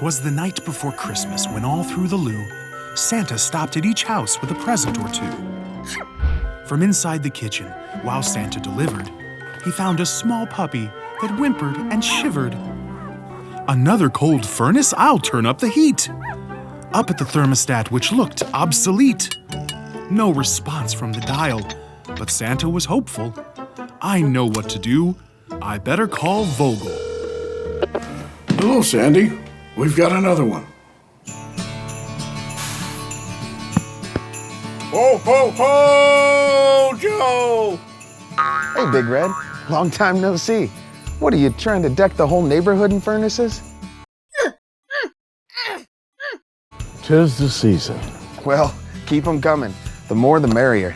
'Twas the night before Christmas when all through the loo, Santa stopped at each house with a present or two. From inside the kitchen, while Santa delivered, he found a small puppy that whimpered and shivered. Another cold furnace? I'll turn up the heat. Up at the thermostat, which looked obsolete. No response from the dial, but Santa was hopeful. I know what to do. I better call Vogel. Hello, Sandy. We've got another one. Ho, ho, ho, Joe! Hey, Big Red. Long time no see. What, are you trying to deck the whole neighborhood in furnaces? 'Tis the season. Well, keep 'em coming. The more the merrier.